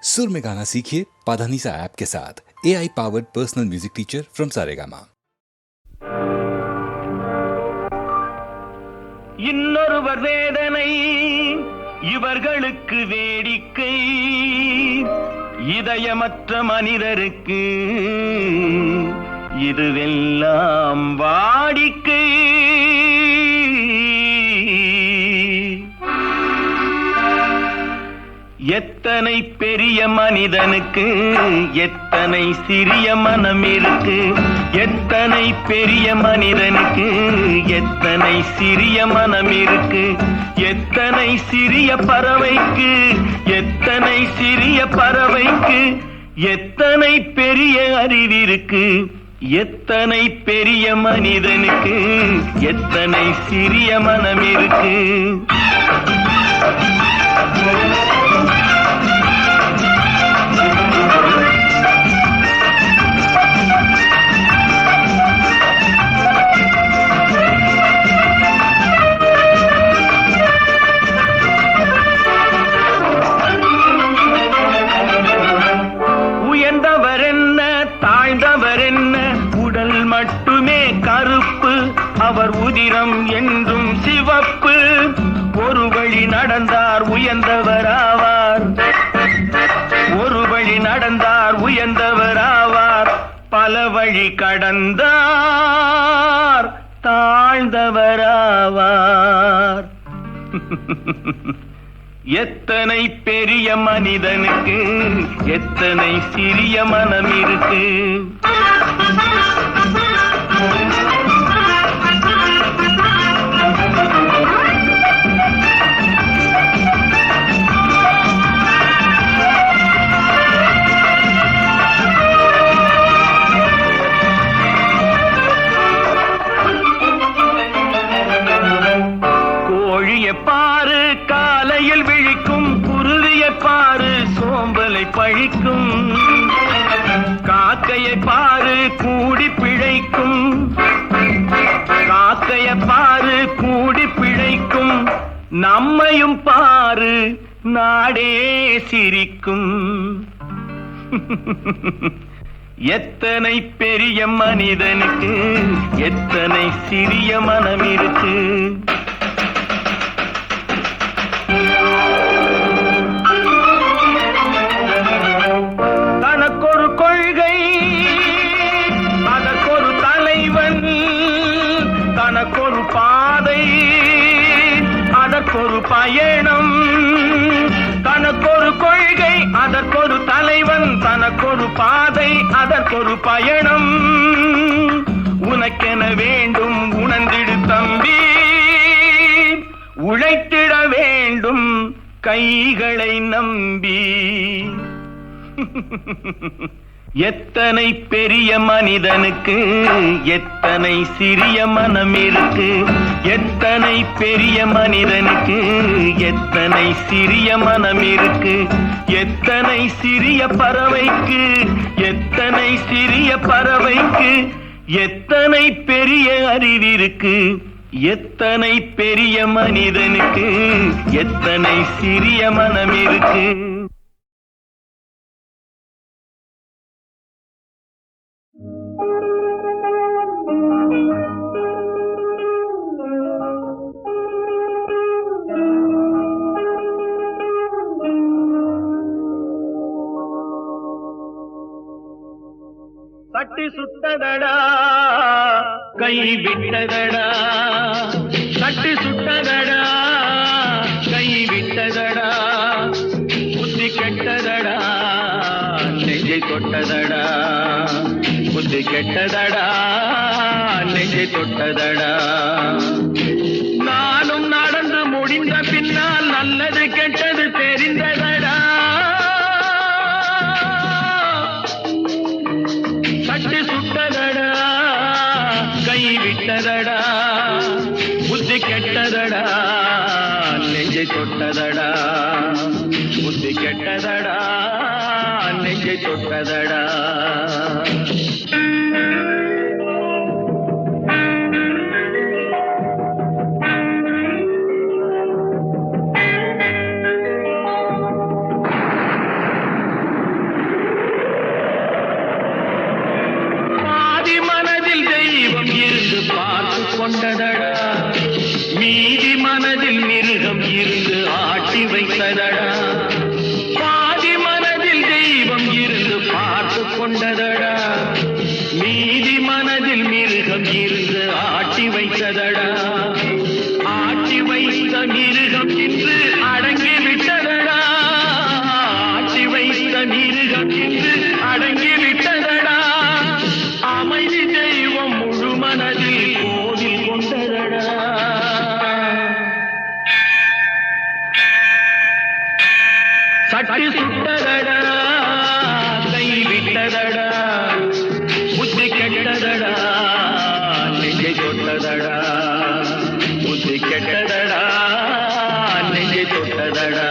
सुर में गाना सीखिए पाधानीसा ऐप के साथ। AI powered personal music teacher from Saregama. இன்னொருவர் வேதனை இவர்களுக்கு வேடிக்கை, இதயமற்ற மனிதருக்கு இதுவெல்லாம் வாடிக்கை. எத்தனை பெரிய மனிதனுக்கு எத்தனை சிறிய மனம் இருக்கு, எத்தனை பெரிய மனிதனுக்கு எத்தனை சிறிய மனம் இருக்கு, எத்தனை சிறிய பறவைக்கு எத்தனை சிறிய பறவைக்கு எத்தனை பெரிய அறிவிருக்கு, எத்தனை பெரிய மனிதனுக்கு எத்தனை சிறிய மனம் இருக்கு. உயர்ந்தவர் என்ன தாழ்ந்தவர் என்ன, உடல் மட்டுமே கருப்பு, அவர் உதிரம் என்றும் சிவப்பு. ஒரு வழி நடந்தார் உயர்ந்தவர் ஆவார், ஒரு வழி நடந்தார் உயர்ந்தவர் ஆவார், பல வழி கடந்தார் தாழ்ந்தவர் ஆவார். எத்தனை பெரிய மனிதனுக்கு எத்தனை சிறிய மனம் இருக்கு. கோழியை பாரு காலையில் விழிக்கும், குருவியை பாரு சோம்பலை பழிக்கும், காக்கையை பாரு கூடி பிழைக்கும், காக்கையை பாரு கூடி பிழைக்கும், நம்மையும் பாரு நாடே சிரிக்கும். எத்தனை பெரிய மனிதனுக்கு எத்தனை சிறிய மனம் இருக்கு. தனக்கொரு கொள்கை அதற்கொரு தலைவன், தனக்கொரு பாதை அதற்கொரு பயணம், தனக்கொரு கொள்கை அதற்கொரு தலைவன், தனக்கொரு பாதை அதற்கொரு பயணம். உனக்கென வேண்டும் உணர்ந்திடு தம்பி, உழைத்திட வேண்டும் கைகளை நம்பி. எத்தனை பெரிய மனிதனுக்கு எத்தனை சிறிய மனம் இருக்கு, எத்தனை பெரிய மனிதனுக்கு எத்தனை சிறிய மனம் இருக்கு, எத்தனை சிறிய பறவைக்கு எத்தனை சிறிய பறவைக்கு எத்தனை பெரிய அறிவிருக்கு, எத்தனை பெரிய மனிதனுக்கு எத்தனை சிறிய மனம் இருக்கு. தட்டி சுட்டதடா கை விட்டதடா, தட்டி சுட்டதடா கை விட்டதடா, புத்தி கெட்டதடா நெஞ்சை தொட்டதடா, புத்தி கெட்டதடா நெஞ்சை தொட்டதடா. நானும் நடந்து முடிந்த பின்னால் நல்லது கெட்டது தெரிந்ததடா. தட்டி சுட்டதடா கை விட்டதடா, புத்தி கெட்டதடா நெஞ்சை தொட்டதடா, புத்தி கெட்டதடா நெஞ்சை தொட்டதடா. நீருகம் இன்று அடங்கி விட்டதடா அமைதி தெய்வம் முழு மனதில் கோவில் கொண்டதடா சட்டி சுட்டதடா கை விட்டதடா புத்தி கெட்டதடா நெஞ்சை தொட்டதடா புத்தி கெட்டதடா நெஞ்சை தொட்டதடா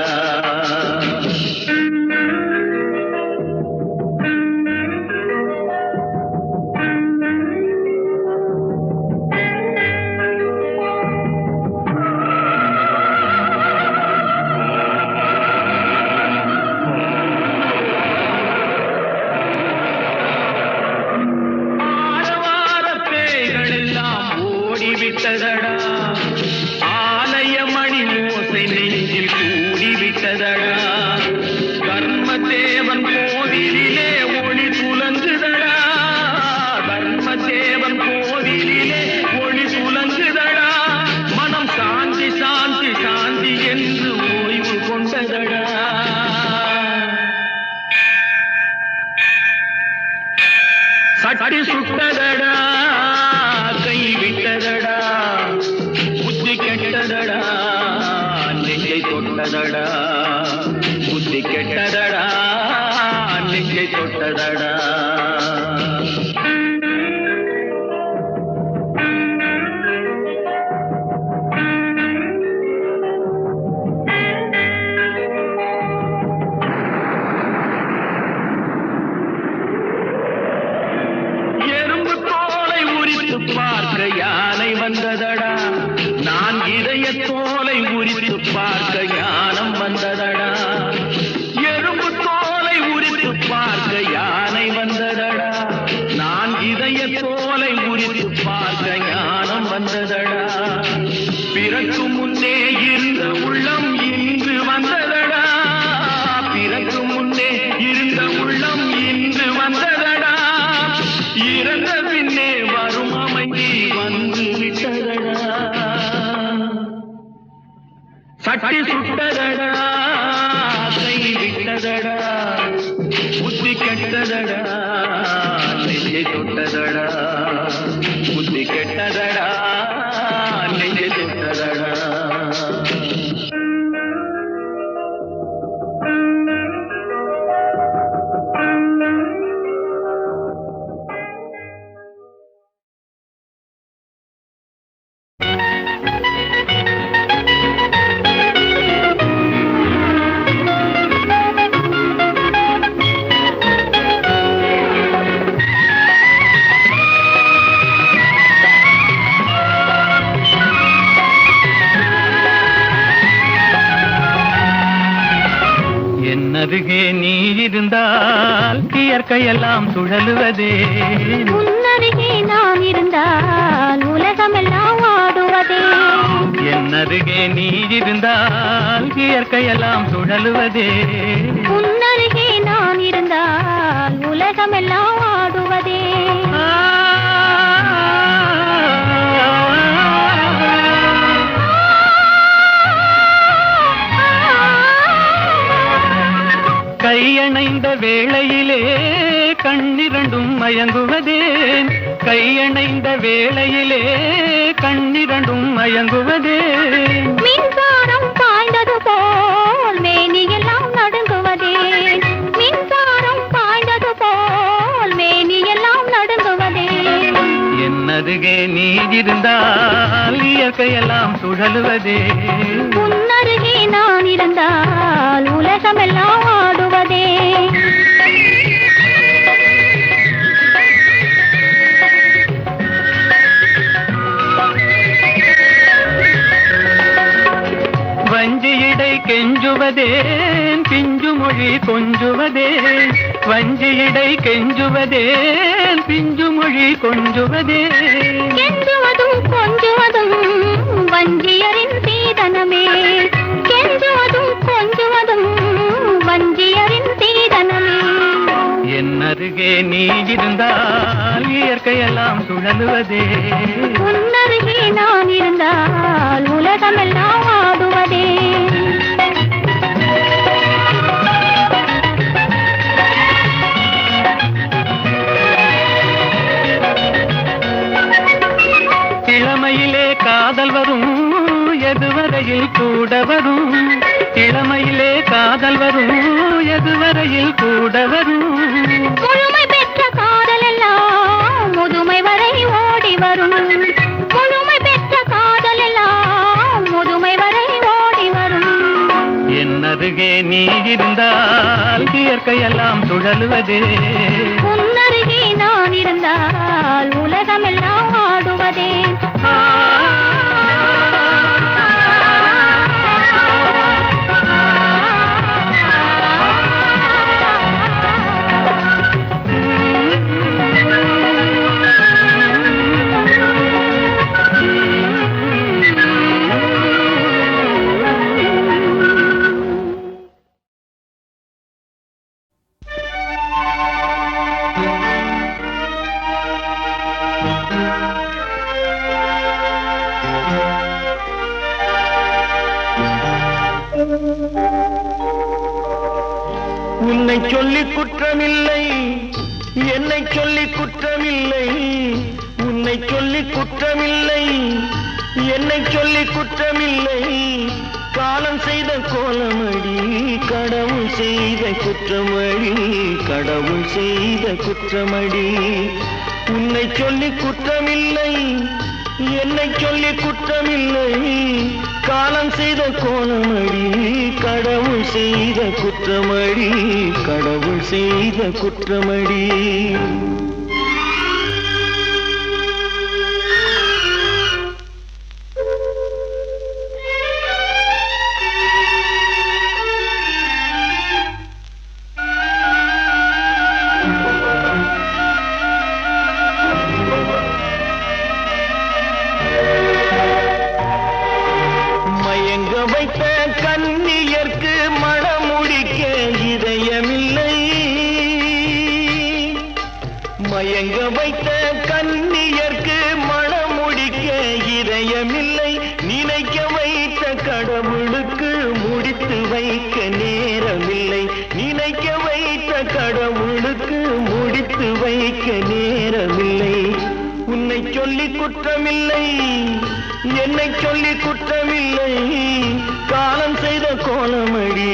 விட்டதடா ஆலய மணி ஓசை நெஞ்சில் கூடிவிட்டதடா கர்மதேவன் கோவிலிலே ஒளி துலங்குதடா கர்மதேவன் கோவிலிலே ஒளி துலங்குதடா மனம் சாந்தி சாந்தி சாந்தி என்று ஓய்வு கொண்டதடா சட்டி சுட்டதடா கை விட்டதடா புத்தி கெட்டதடா நெஞ்சை தொட்டதடா புத்தி கெட்டதடா நெஞ்சை தொட்டதடா பார்க்க யானை வந்ததடா நான் இதய தோலை உரித்து பார்க்க ஞானம் வந்ததடா எறும்பு தோலை உரித்து பார்க்க யானை வந்ததடா நான் இதய தோலை உரித்து பார்க்க ஞானம் வந்ததடா பிறக்கு முன்னே இருந்த உள்ளம் இன்று வந்ததடா பிறக்கு முன்னே இருந்த உள்ளம் இன்று வந்ததடா இறந்த பின்னே வரும் அமைதி வந்து விட்டதடா சட்டி சுட்டதடா கை விட்டதடா புத்தி கெட்டதடா நெஞ்சை தொட்டதடா புத்தி கெட்டதடா நெஞ்சை தொட்டதடா அருகே நீ இருந்தால் இயற்கையெல்லாம் சுழலுவதே உன்னருகே நான் இருந்தால் உலகமெல்லாம் ஆடுவதே என்னருகே நீ இருந்தால் இயற்கையெல்லாம் சுழலுவதே உன்னருகே நான் இருந்தால் உலகமெல்லாம் ஆடுவதே கையணைந்த வேளையிலே கண்ணிரண்டும் மயங்குவதேன் கையணைந்த வேளையிலே கண்ணிரண்டும் மயங்குவதேன் மின்சாரம் பாய்ந்தது போல் மேனியெல்லாம் நடுங்குவதே மின்சாரம் பாய்ந்தது போல் மேனியெல்லாம் நடுங்குவதே என்னருகே நீ இருந்தால் இயற்கையெல்லாம் சுழலுவதே உன்னருகே நான் இருந்தால் உலகமெல்லாம் ஆடுவதே வஞ்சியிடை கெஞ்சுவதேன் பிஞ்சு மொழி கொஞ்சுவதேன் வஞ்சியிடை கெஞ்சுவதேன் பிஞ்சு மொழி கொஞ்சுவதேன் கெஞ்சுவதும் கொஞ்சுவதும் வஞ்சியரின் சீதனமே கெஞ்சுவதும் கொஞ்சுவதும் வஞ்சியரின் சீதனமே என்னருகே நீ இருந்தால் இயற்கையெல்லாம் சுழலுவதே உன்னருகே நான் இருந்தால் உலகமெல்லாம் ஆடுவதே கூட வரும், இளமையிலே காதல் வரும், எதுவரையில் கூட வரும். முழுமை பெற்ற காதல் எல்லாம் முதுமை வரை ஓடி வரும். முழுமை பெற்ற காதல் எல்லாம் முதுமை வரை ஓடி வரும். என்னருகே நீ இருந்தால் இயற்கையெல்லாம் சுழலுவதே, உன்னருகே நான் இருந்தால் உலகமெல்லாம் ஆடுவதே. உன்னை சொல்லி குற்றமில்லை, என்னை சொல்லி குற்றமில்லை. உன்னை சொல்லி குற்றமில்லை, என்னை சொல்லி குற்றமில்லை. காலம் செய்த கோலமடி, கடவுள் செய்த குற்றமடி, கடவுள் செய்த குற்றமடி. உன்னை சொல்லி குற்றமில்லை, என்னை சொல்லி குற்றமில்லை. காலம் செய்த கோலமடி, கடவுள் செய்த குற்றமடி, கடவுள் செய்த குற்றமடி. வைத்த கன்னியர்க்கு மணமுடிக்க இதயமில்லை, மயங்க வைத்த கன்னியர்க்கு மணமுடிக்க இதயமில்லை. நினைக்க வைத்த கடவுளுக்கு முடித்து வைக்க நேரமில்லை, நினைக்க வைத்த கடவுளுக்கு முடித்து வைக்க நேரமில்லை. உன்னை சொல்லி குற்றமில்லை, என்னை சொல்லி குற்றமில்லை. காலம் செய்த கோலமடி,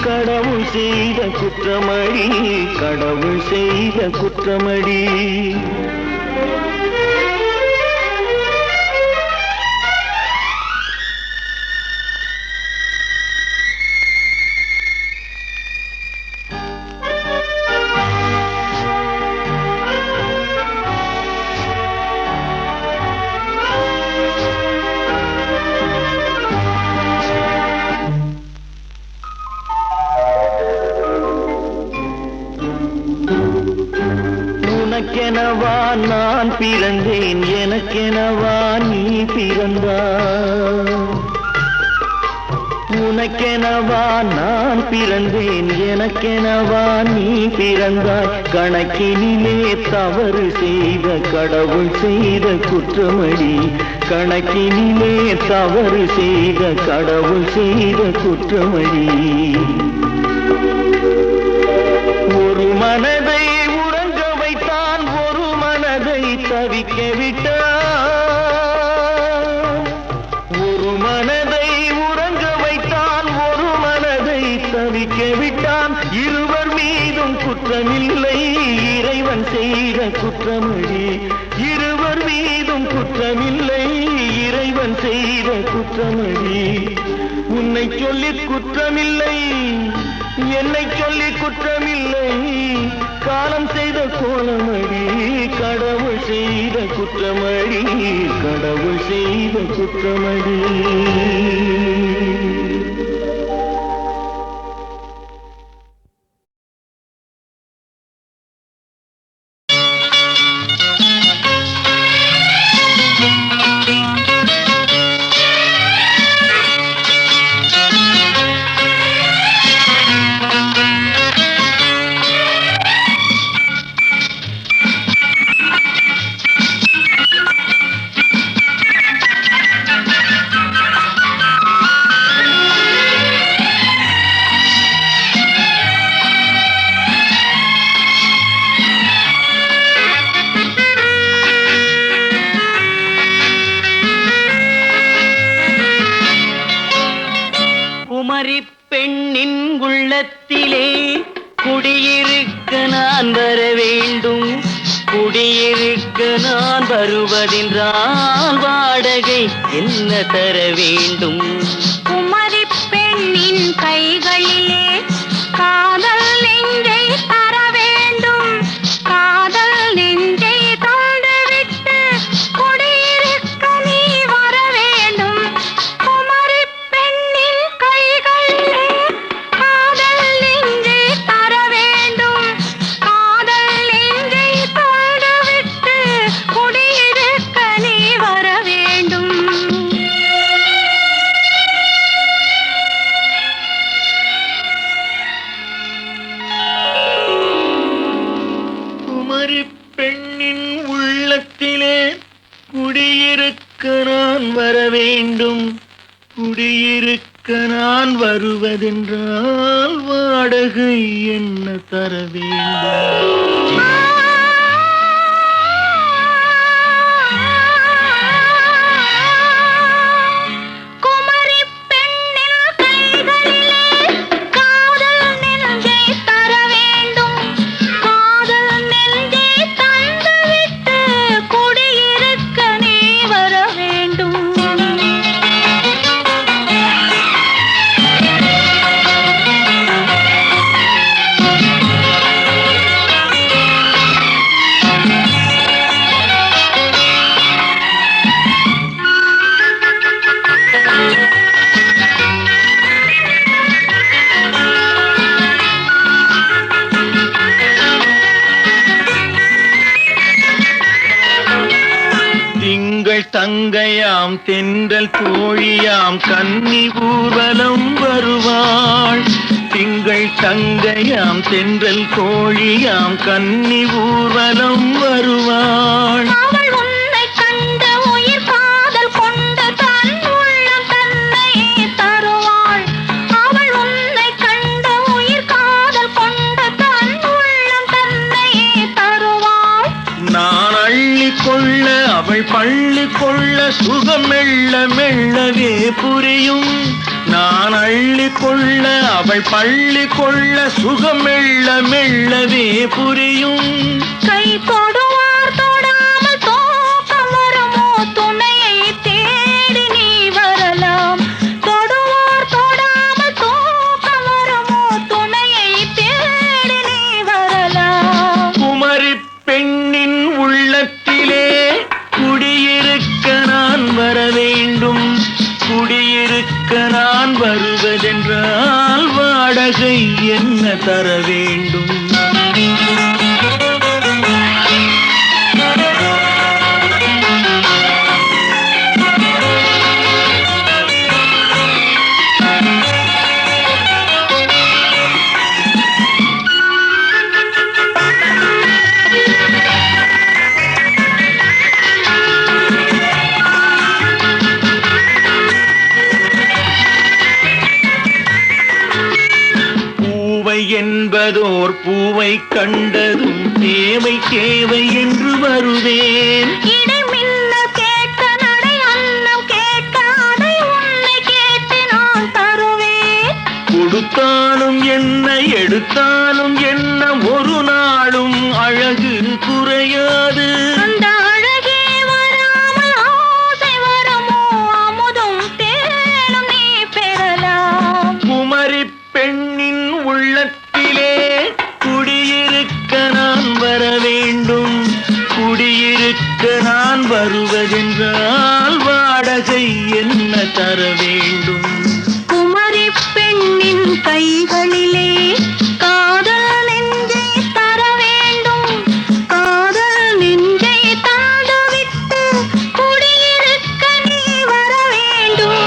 கடவுள் செய்த குற்றமடி, கடவுள் செய்த குற்றமடி. உனக்கெனவா நான் பிறந்தேன், எனக்கெனவா நீ பிறந்தாய். உனக்கெனவா நான் பிறந்தேன், எனக்கெனவா நீ பிறந்தாய். கணக்கினிலே தவறு செய்த கடவுள் செய்த குற்றமடி, கணக்கினிலே தவறு செய்த கடவுள் செய்த குற்றமடி. ஒரு மனதை உறங்க வைத்தான், ஒரு மனதை தவிக்க விட்டான். ஒரு மனதை உறங்க வைத்தான், ஒரு மனதை தவிக்க விட்டான். இருவர் மீதும் குற்றமில்லை, இறைவன் செய்த குற்றமடி. இருவர் மீதும் குற்றமில்லை, இறைவன் செய்த குற்றமடி. உன்னை சொல்லி குற்றமில்லை, என்னை சொல்லி குற்றமில்லை. காலம் செய்த கோலமடி, கடவுள் செய்த குற்றமடி, கடவுள் செய்த குற்றமடி. குடியிருக்க நான் வர வேண்டும். குடியிருக்க நான் வருவதென்றால் வாடகை என்ன தர வேண்டும்? குமரி பெண்ணின் கைகளிலே காதல் நெஞ்சை தர வேண்டும். காதல் நெஞ்சை தந்துவிட்டு குடியிருக்க நீ வர வேண்டும். குமரி பெண்ணின் கைகளிலே காதல் நெஞ்சை தர வேண்டும். காதல் நெஞ்சை தந்துவிட்டு குடியிருக்க நீ வர வேண்டும். குமரி பெண்ணின் உள்ளத்திலே குடியிருக்க நான் வர வேண்டும். குடியிருக்க நான் வருவதென்றால் வாடகை என்ன தர வேண்டும்? குமரி பெண்ணின் கைகளிலே காதல் நெஞ்சை தர வேண்டும். காதல் நெஞ்சை தந்துவிட்டு குடியிருக்க நீ வர வேண்டும். திங்கள் தங்கையாம் தென்றல் தோழியாம் கன்னி ஊர்வலம் வருவாள். திங்கள் தங்கையாம் தென்றல் தோழியாம் கன்னி ஊர்வலம் வருவாள். அவள் உன்னை கண்டு உயிர் காதல் கொண்டு தன் உள்ளம் தன்னையே தருவாள். அவள் உன்னை கண்டு உயிர் காதல் கொண்டு தன் உள்ளம் தன்னையே தருவாள். நான் அள்ளி கொள்ள அவள் பள்ளி கொள்ள சுகம் மெல்ல மெல்லவே புரியும். நான் அள்ளி கொள்ள அவள் பள்ளி கொள்ள சுகம் மெல்ல மெல்லவே புரியும். கை தொடுவார் தொடாமல் தூக்கம் வருமோ? துணையை தேடி நீ வரலாம். தொடுவார் தொடாமல் தூக்கம் வருமோ? துணையை தேடி நீ வரலாம். குமரி பெண்ணின் உள்ளத்திலே குடியிருக்க நான் வர வேண்டும். குடியிருக்க நான் வருவதென்றால் வாடகை என்ன தர வேண்டும்? என்பதோர் பூவை கண்டதும் தேவை தேவை என்று வருவேன். இடைமின்னல் கேட்க நடை அன்னம் கேட்க அதை உன்னை கேட்டு நான் தருவேன். கொடுத்தாலும் என்ன எடுத்தாலும் என்ன ஒரு நாளும் அழகு குறையாது. அந்த அழகே வராமல் ஆசை வருமோ? அமுதும் தேனும் நீ பெறலாம். குமரி பெண்ணின் உள்ளத்திலே குடியிருக்க நான் வர வேண்டும். குடியிருக்க நான் வருவதென்றால் வாடகை என்ன தர வேண்டும்? குமரி பெண்ணின் கைகளிலே காதல் நெஞ்சை தர வேண்டும். காதல் நெஞ்சை தந்துவிட்டு குடியிருக்க நீ வர வேண்டும்.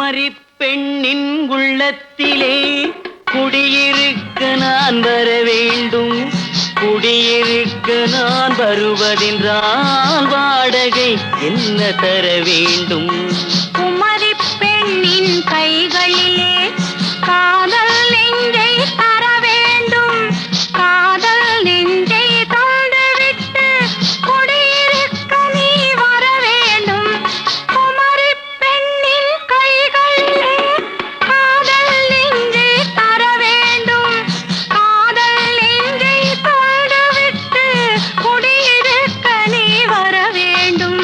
குமரி பெண்ணின் உள்ளத்திலே குடியிருக்க நான் வர வேண்டும். குடியிருக்க நான் வருவதென்றால் வாடகை என்ன தர வேண்டும்? குமரி பெண்ணின் கைகளிலே காதல் நெஞ்சை தர வேண்டும். காதல் நெஞ்சை தந்துவிட்டு குடியிருக்க நீ வர வேண்டும். குமரி பெண்ணின் கைகளிலே காதல் நெஞ்சை தர வேண்டும். காதல் நெஞ்சை தந்துவிட்டு குடியிருக்க நீ வர வேண்டும்.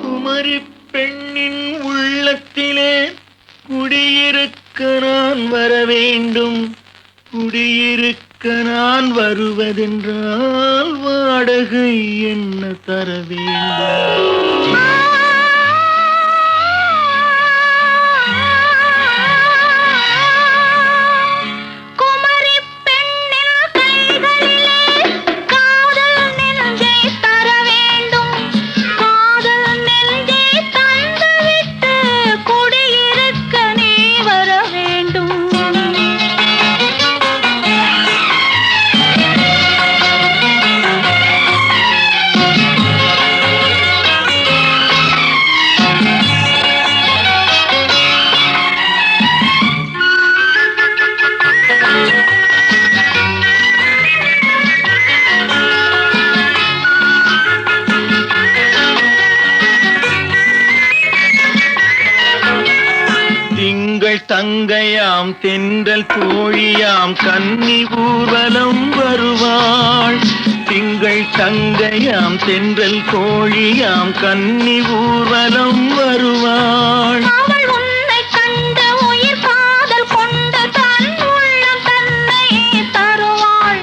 குமரி பெண்ணின் உள்ளத்திலே குடியிருக்க நான் வர வேண்டும். குடியிருக்க நான் வருவதென்றால் வாடகை என்ன தர வேண்டும்? குமரி பெண்ணின் கைகளிலே காதல் நெஞ்சை தர வேண்டும். காதல் நெஞ்சை தந்துவிட்டு குடியிருக்க நீ வர வேண்டும். திங்கள் தங்கையாம் தென்றல் தோழியாம் கன்னி ஊர்வலம் வருவாள். திங்கள் தங்கையாம் தென்றல் தோழியாம் கன்னி ஊர்வலம் வருவாள். அவள் உன்னை கண்டு உயிர் காதல் கொண்டு தன் உள்ளம் தன்னையே தருவாள்.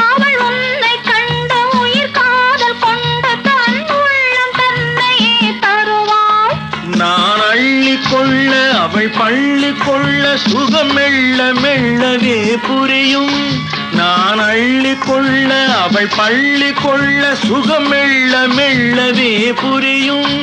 அவள் உன்னை கண்டு உயிர் காதல் கொண்டு தன் உள்ளம் தன்னையே தருவாள். நான் அள்ளி கொள்ள அவள் பள்ளி கொள்ள சுகம் மெல்ல மெல்லவே புரியும். நான் அள்ளி கொள்ள அவள் பள்ளி கொள்ள சுகம் மெல்ல மெல்லவே புரியும்.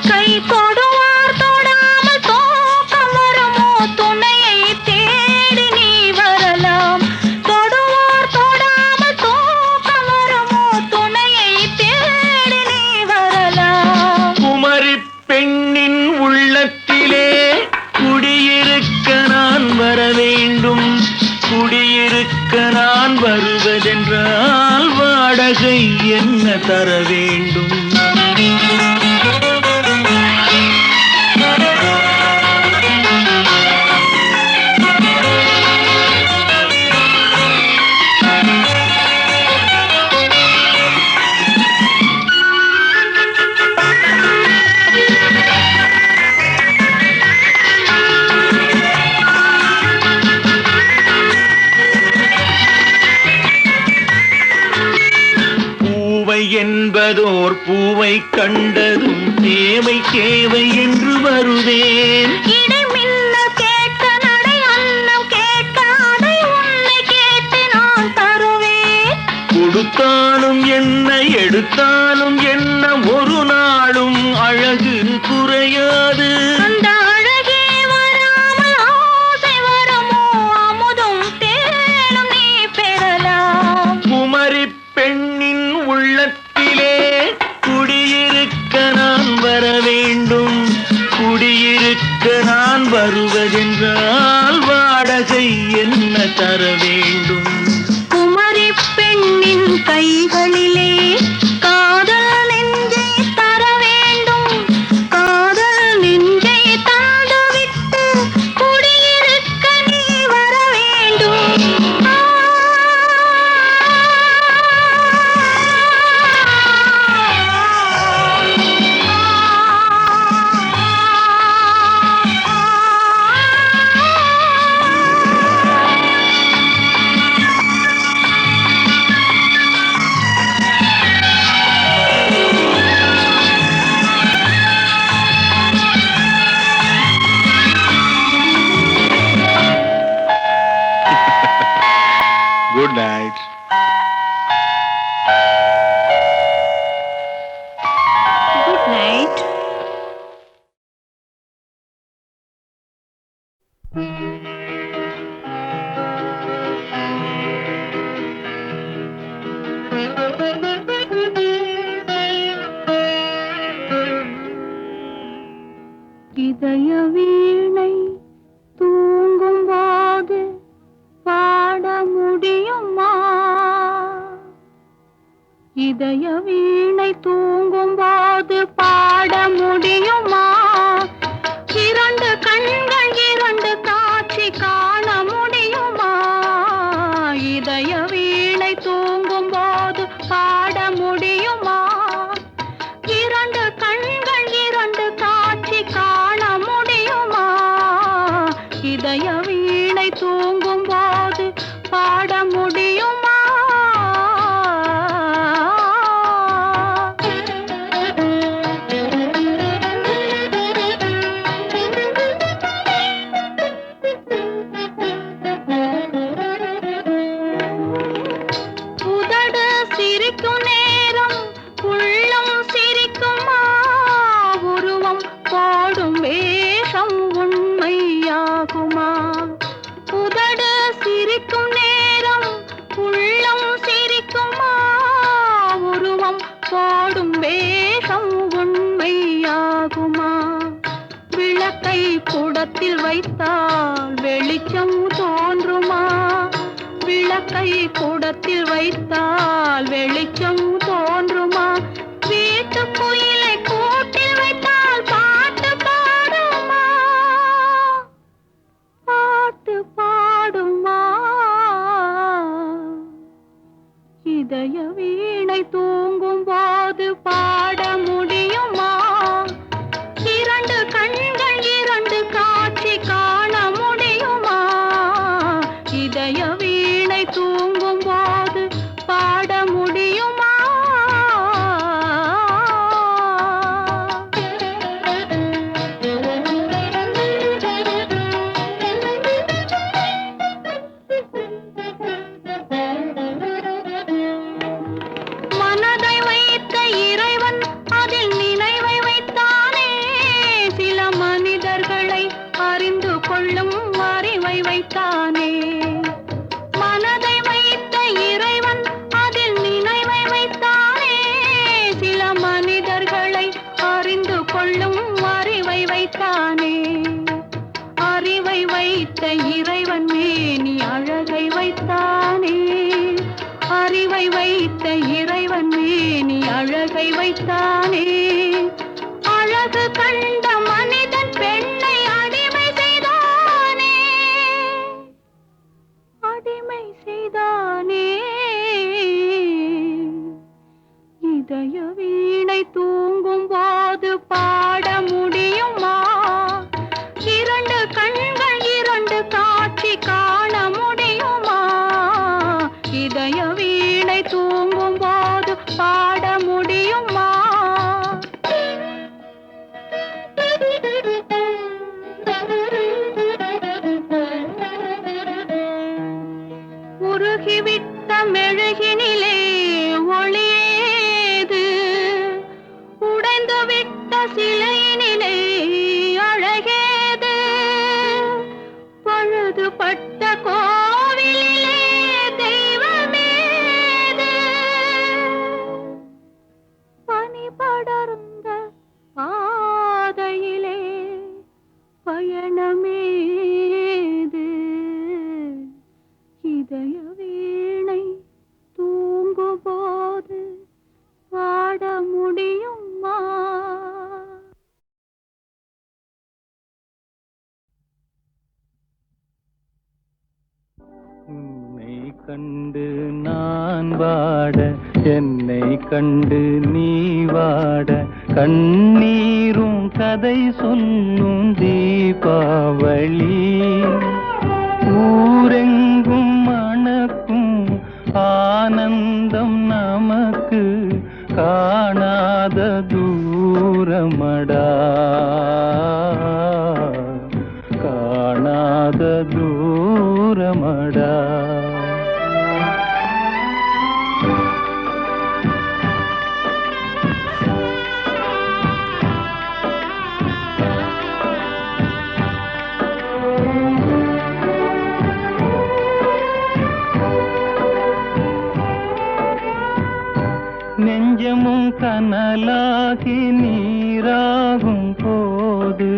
கை தொடுவார் தொடாமல் தூக்கம் வருமோ? துணையை தேடி நீ வரலாம். தொடுவார் தொடாமல் தூக்கம் வருமோ? துணையை தேடி நீ வரலாம். குமரி பெண்ணின் உள்ளத்திலே குடியிருக்க நான் வர வேண்டும். குடியிருக்க நான் வருவதென்றால் வாடகை என்ன தர வேண்டும்? என்பதோர் பூவை கண்டதும் தேவை தேவை என்று வருவேன். இடை மின்ன கேட்க நடை அன்னம் கேட்க அதை உன்னை கேட்டு நான் தருவேன். கொடுத்தாலும் என்ன எடுத்தாலும் என்ன ஒரு நாளும் அழகு குறையாது. அந்த அழகே வராமல் ஆசை வருமோ? அமுதும் தேனும் நீ பெறலாம். குமரி பெண்ணின் உள்ளத்திலே குடியிருக்க நான் வர வேண்டும். குடியிருக்க நான் வருவதென்றால் வாடகை என்ன தர வேண்டும்? குமரி பெண்ணின் கைகளிலே காதல் நெஞ்சை தர வேண்டும். காதல் நெஞ்சை தந்துவிட்டு குடியிருக்க நீ வர வேண்டும். இதய வீணை தூங்கும் போது பாட முடியுமா? இதய வீணை தூங்கும் போது பாட முடியுமா? இரண்டு கண்கள் இரண்டு காட்சி காண முடியுமா? இதய வீணை தூங்கும் போது பாட முடியுமா? இரண்டு கண்கள் இரண்டு காட்சி காண முடியுமா? இதய வீணை தூங்கும் போது பாட முடியுமா? உதடு சிரிக்கும் நேரம் உள்ளம் சிரிக்குமா? உருவம் போடும் வேஷம் உண்மையாகுமா? உதடு சிரிக்கும் நேரம் உள்ளம் சிரிக்குமா? உருவம் போடும் வேஷம் உண்மையாகுமா? விளக்கை குடத்தில் வைத்தால் வெளிச்சம் தோன்றுமா? விளக்கை குடத்தில் வைத்தால் வெளிச்சம் தோன்றுமா? வீட்டு குயிலை கூட்டில் வைத்தால் பாட்டு பாடுமா? பாட்டு பாடுமா? இதய வீணை தூங்கும் போது பாட முடியுமா? இரண்டு கண்கள் இரண்டு காட்சி காண முடியுமா? இதய வீணை தூங்கும் போது பாட முடியுமா? மனதை வைத்த இறைவன் அதில் நினைவை வைத்தானே. சில மனிதர்களை அறிந்து கொள்ளும் அறிவை வைத்தானே. மனதை வைத்த இறைவன் அதில் நினைவை வைத்தானே. சில மனிதர்களை அறிந்து கொள்ளும் அறிவை வைத்தானே. அறிவை வைத்த இறைவன் மேனி அழகை வைத்தானே. அறிவை வைத்த இறைவன் மேனி அழகை வைத்தானே. அழகு கண்ட மனிதன் பெண்ணை அடிமை செய்தானே. அடிமை செய்தானே. இதய வீணை தூங்கும் போது பாட முடியுமா? இரண்டு கண்கள் இரண்டு காட்சி காண முடியுமா? இதய வீணை தூங்கும் போது பாட முடியுமா? உருகிவிட்ட மெழுகினிலே ஒளியேது? உடைந்துவிட்ட சிலையினிலே அழகேது? பழுதுபட்ட கோவிலிலே தெய்வமேது? பனி படர்ந்த பாதையிலே பயணமேது? இதய வீணை தூங்கும் போது பாட முடியுமா? உன்னை கண்டு நான் வாட, என்னை கண்டு நீ வாட, கண்ணீரும் கதை சொல்லும் தீபாவளி. ஊரெங்கும் மணக்கும் ஆனந்தம் நமக்கு காணாத தூரமடா, காணாத தூரமடா. நெஞ்சமும் கனலாகி நீராகும் போது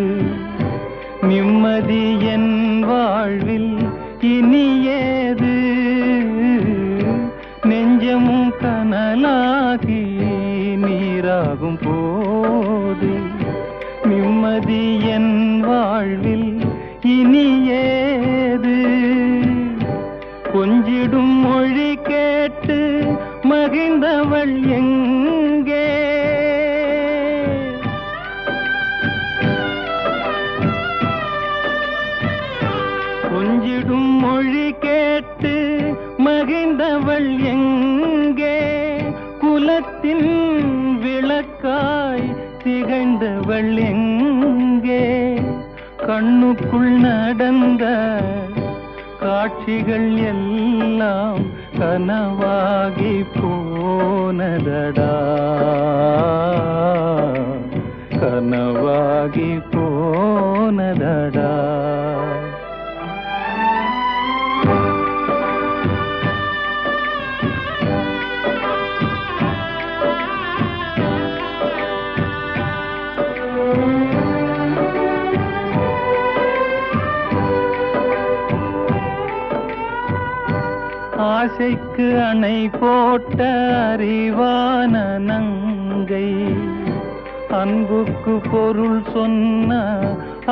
நிம்மதி என் வாழ்வில் இனியேது. நெஞ்சமும் கனலாகி நீராகும் போது நிம்மதி என் வாழ்வில் இனியேது. கொஞ்சிடும் மொழி கேட்டு மகிழ்ந்தவள் எங்கே? கொஞ்சிடும் மொழி கேட்டு மகிழ்ந்தவள் எங்கே? குலத்தின் விளக்காய் திகழ்ந்தவள் எங்கே? கண்ணுக்குள் நடந்த காட்சிகள் எல்லாம் கனவாகி போனதடா, கனவாகி போனதடா. ஆசைக்கு அணை போட்ட அறிவான நங்கை, அன்புக்கு பொருள் சொன்ன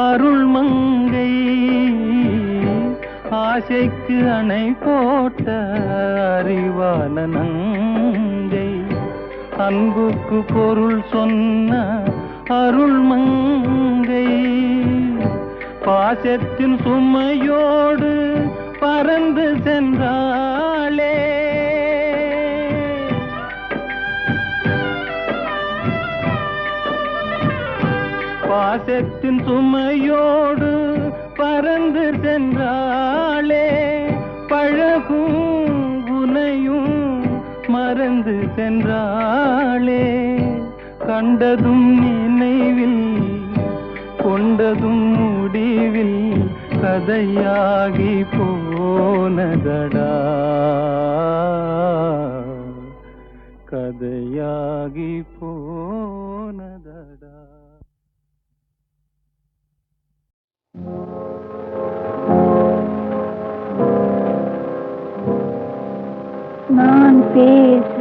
அருள் மங்கை. ஆசைக்கு அணை போட்ட அறிவான நங்கை, அன்புக்கு பொருள் சொன்ன அருள் மங்கை. பாசத்தின் சுமையோடு பறந்து சென்றாளே, பாசத்தின் சுமையோடு பறந்து சென்றாளே. பழகும் உனையும் மறந்து சென்றாளே. கண்டதும் நினைவில் கொண்டதும் முடிவில் கதையாகி போனதடா, கதையாகி போனதடா. நான் பேச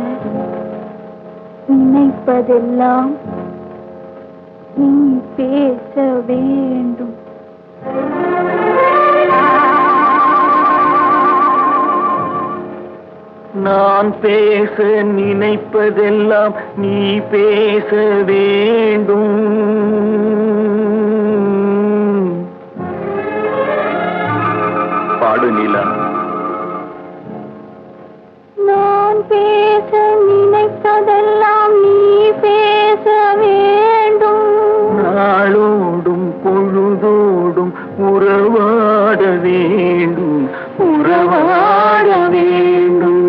நினைப்பதெல்லாம் நீ பேச வேண்டும். நான் பேச நினைப்பதெல்லாம் நீ பேச வேண்டும். பாடு நிலா. நான் பேச நினைப்பதெல்லாம் நீ பேச வேண்டும். நாளோடும் பொழுதோடும் உறவாட வேண்டும், உறவாட வேண்டும்.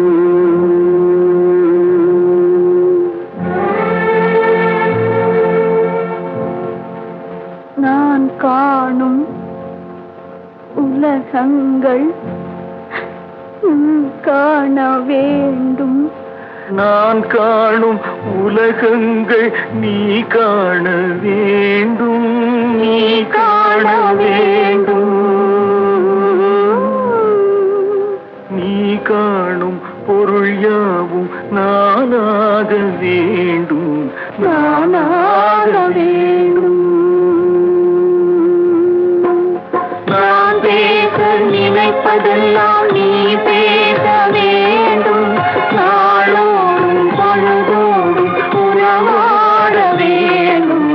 நான் காணும் உலகங்கள் காண வேண்டும். நான் காணும் உலகங்கள் நீ காண வேண்டும், நீ காண வேண்டும். நீ காணும் பொருள் யாவும் நானாக வேண்டும், நானாக வேண்டும். நான் பேச நினைப்பதெல்லாம் நீ பேச வேண்டும். நாளோடும் பொழுதோடும் உறவாட வேண்டும்,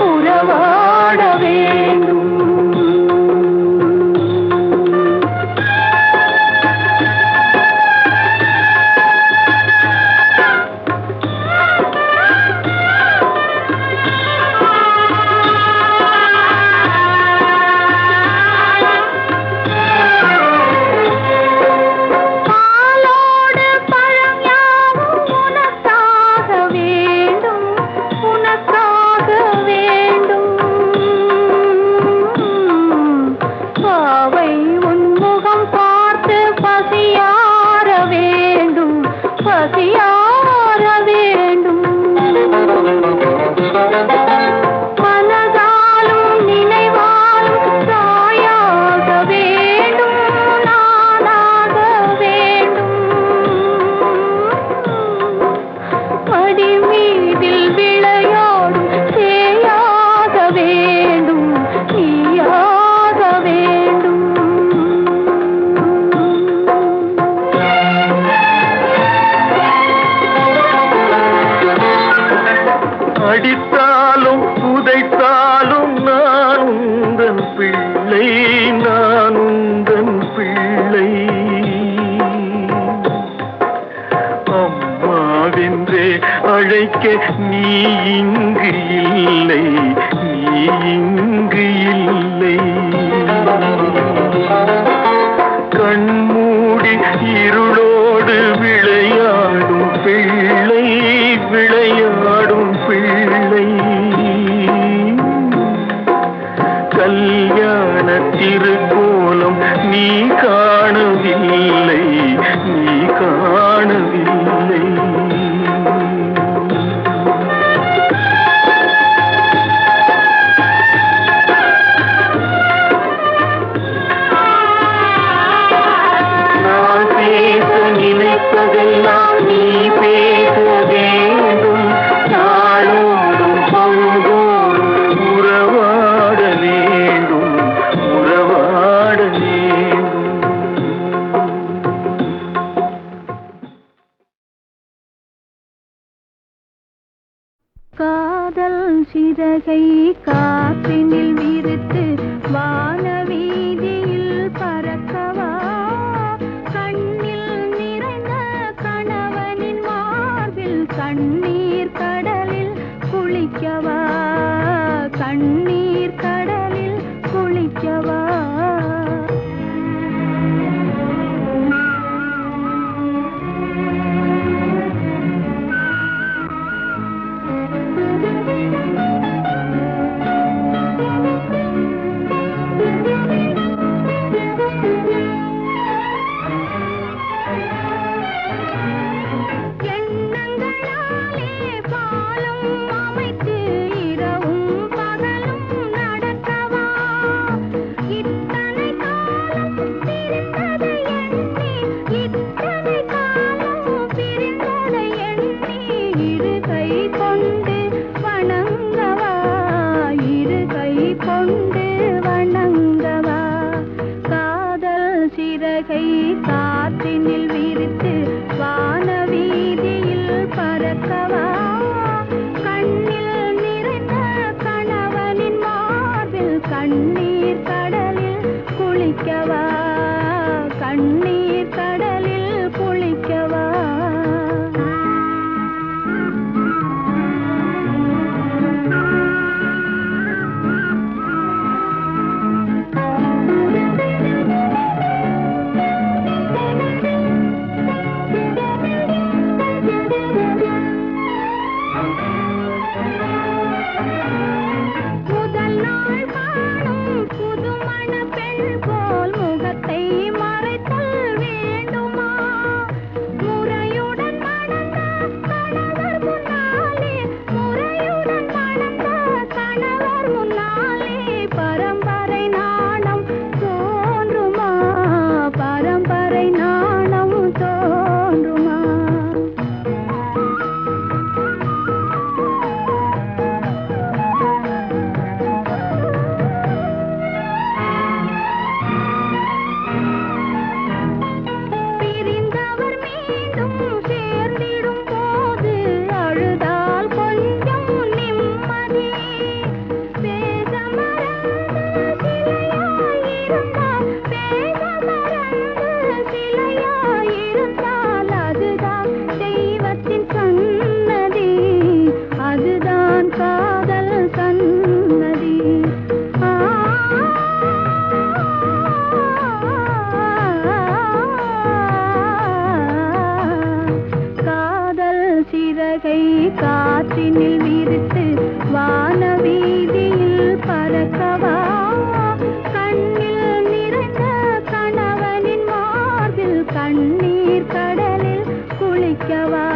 உறவாட வேண்டும். மாற வேண்டும். மனதாலும் நினைவாலும் தாயாக வேண்டும், நானாக வேண்டும். மடி மீதில் விளையாடும் சேயாக வேண்டும், நீயாக வேண்டும். அடித்தாலும் உதைத்தாலும் நான் உந்தன் பிள்ளை, நான் உந்தன் பிள்ளை. அம்மாவென்றே அழைக்க நீ இங்கு இல்லை, நீ இங்கு இல்லை. கண்மூடி இருளோடு விளையாடும் பிள்ளை, விளையாடும் பிள்ளை. கல்யாண திருக்கோலம் நீ காணவில்லை, நீ காணவில்லை. நான் பேச நினைப்பதெல்லாம் நீ பேச வேண்டும். நாளோடும் பொழுதோடும் உறவாட வேண்டும், உறவாட வேண்டும். காதல் சிறகை காற்றினில் விரித்து வானவீதியில் பறக்கவா, கண்ணில் நிறைந்த கணவனின் மார்பில் கண்ணீர் கடலில் குளிக்கவா, கண்ணீர் கடலில் குளிக்கவா. காற்றினில் விரித்து வானவீதியில் பறக்கவா, கண்ணில் நிறைந்த கணவனின் மார்பில் கண்ணீர் கடலில் குளிக்கவா, கண்ணீர் கடலில் குளிக்கவா. முதல் நாள் காணும் புதுமண பெண் போல் முகத்தை மறைத்தல் வேண்டுமா, முறையுடன் மணந்த கணவர் முன்னாலே, முறையுடன் மணந்த கணவர் முன்னாலே பரம்பரை நாணம் தோன்றுமா, பரம்பரை நாணம் தோன்றுமா. பிரிந்தவர் மீண்டும் சேர்ந்திடும் போது அழுதால் கொஞ்சம் நிம்மதி, பேச மறந்து சிலையாயிருந்தால், பேச மறந்து சிலையாயிருந்தால் அதுதான் தெய்வத்தின் சன்னதி, அதுதான் காதல் சன்னதி. காதல் சிறகை காற்றினில் விரித்து வானவீதியில் பறக்கவா, கண்ணில் நிறைந்த கணவனின் மார்பில் கண்ணீர் கடலில் குளிக்கவா,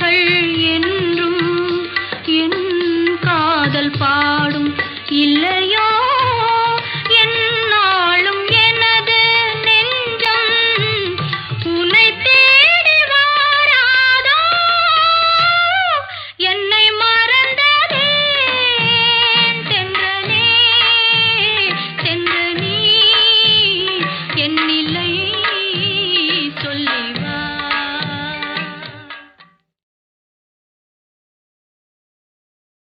வரிகள் என்றும் என் காதல் பாடும் இல்லை